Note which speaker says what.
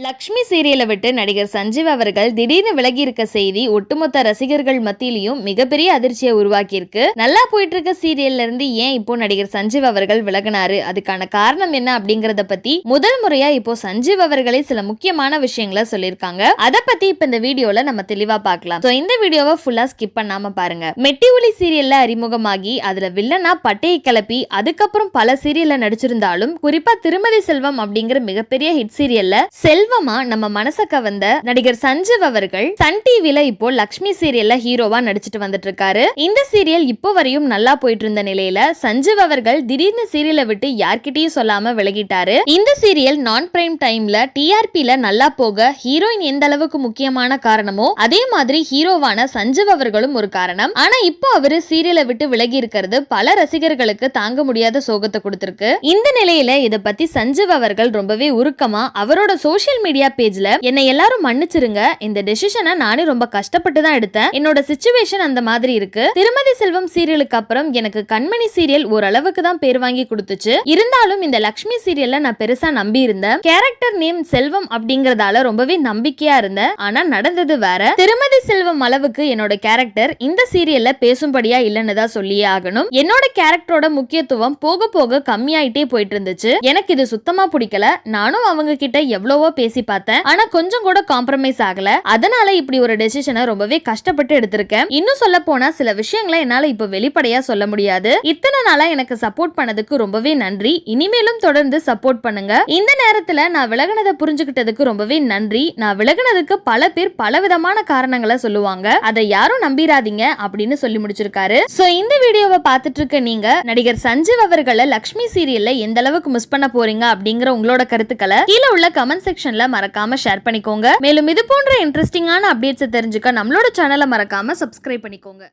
Speaker 1: லக்ஷ்மி சீரியலை விட்டு நடிகர் சஞ்சீவ் அவர்கள் திடீர்னு விலகி இருக்க செய்தி ஒட்டுமொத்த ரசிகர்கள் மத்தியிலையும் மிகப்பெரிய அதிர்ச்சியை உருவாக்கி இருக்கு. நல்லா போயிட்டு இருக்க சீரியல்ல இருந்து ஏன் இப்போ நடிகர் சஞ்சீவ் அவர்கள் விலகினாரு, அதுக்கான காரணம் என்ன அப்படிங்கறத பத்தி முதல் முறையா இப்போ சஞ்சீவ் அவர்களே சில முக்கியமான விஷயங்களை சொல்லியிருக்காங்க. அதை பத்தி இப்ப இந்த வீடியோல நம்ம தெளிவா பார்க்கலாம். இந்த வீடியோவை ஃபுல்லா ஸ்கிப் பண்ணாம பாருங்க. மெட்டி ஒலி சீரியல்ல அறிமுகமாகி அதுல வில்லனா பட்டையை கிளப்பி அதுக்கப்புறம் பல சீரியல்ல நடிச்சிருந்தாலும் குறிப்பா திருமதி செல்வம் அப்படிங்கிற மிகப்பெரிய ஹிட் சீரியல்ல செல்வமா நம்ம மனச கவர்ந்த நடிகர் சஞ்சீவ் அவர்கள் சன் டிவில இப்போ லக்ஷ்மி சீரியல்ல ஹீரோவா நடிச்சிட்டு வந்துட்டு இருக்காரு. இந்த சீரியல் இப்போ வரையும் நல்லா போயிட்டு இருந்த நிலையில சஞ்சீவ் அவர்கள் திடீர்னு சீரியலை விட்டு யார்கிட்டயும் சொல்லாம விலகிட்டாரு. இந்த சீரியல் நான் பிரைம் டைம்ல டிஆர்பில நல்லா போக ஹீரோயின் எந்த அளவுக்கு முக்கியமான காரணமோ அதே மாதிரி ஹீரோவான சஞ்சீவ் அவர்களும் ஒரு காரணம். ஆனா இப்போ அவரு சீரியலை விட்டு விலகி இருக்கிறது பல ரசிகர்களுக்கு தாங்க முடியாத சோகத்தை கொடுத்திருக்கு. இந்த நிலையில இத பத்தி சஞ்சீவ் அவர்கள் ரொம்பவே உருக்கமா அவரோட சோசியல் மீடியா பேஜ்ல என்னை எல்லாரும் மன்னிச்சிருங்க, இந்த டெசிஷனை நானே ரொம்ப கஷ்டப்பட்டு தான் எடுத்தேன், என்னோட சிச்சுவேஷன் அந்த மாதிரி இருக்கு. திருமதி செல்வம் சீரியலுக்கு அப்புறம் எனக்கு கண்மணி சீரியல் ஓரளவுக்கு தான் பேர் வாங்கி கொடுத்துச்சு. இருந்தாலும் இந்த லக்ஷ்மி சீரியல்ல நான் பெருசா நம்பி இருந்தேன். கேரக்டர் நேம் செல்வம் அப்படிங்கறதால ரொம்பவே நம்பிக்கையா இருந்தேன். ஆனா நடந்தது வேற. திருமதி செல்வம் அளவுக்கு என்னோட கேரக்டர் இந்த சீரியல்ல பேசும்படியா இல்லன்னு தான் சொல்லியே ஆகணும். என்னோட கேரக்டரோட முக்கியத்துவம் போக போக கம்மியாயிட்டே போயிட்டு இருந்துச்சு. எனக்கு இது சுத்தமா பிடிக்கல. நானும் அவங்க கிட்ட எவ்வளவோ பேசி பார்த்தேன். ஆனா கொஞ்சம் கூட காம்ப்ரமைஸ் ஆகல. அதனால இப்படி ஒரு டெசிஷனை ரொம்பவே கஷ்டப்பட்டு எடுத்திருக்கேன். இன்னும் சொல்ல போனா சில விஷயங்களை என்னால இப்ப வெளிப்படையா சொல்ல முடியாது. இத்தனை நாளா எனக்கு சப்போர்ட் பண்ணதுக்கு ரொம்பவே நன்றி. இனிமேலும் தொடர்ந்து சப்போர்ட் பண்ணுங்க. இந்த நேரத்துல நான் விலகினதை புரிஞ்சுக்கிட்டதுக்கு ரொம்பவே நன்றி. நான் விலகினதுக்கு பல பேர் பலவிதமான காரணங்களை சொல்லுவாங்க. அதை யாரும் நம்பிராதீங்க அப்படின்னு சொல்லி முடிச்சிருக்காரு. சோ இந்த வீடியோவை பார்த்துட்டு இருக்க நீங்க நடிகர் சஞ்சீவ் அவர்களை லக்ஷ்மி சீரியல்ல எந்த அளவுக்கு மிஸ் பண்ண போறீங்க அப்படிங்கிற உங்களோட கருத்துக்களை கீழே உள்ள கமெண்ட் செக்ஷன்ல மறக்காம ஷேர் பண்ணிக்கோங்க. மேலும் இது போன்ற இன்ட்ரெஸ்டிங்கான அப்டேட்ஸ் தெரிஞ்சுக்க நம்மளோட சேனலை மறக்காம சப்ஸ்கிரைப் பண்ணிக்கோங்க.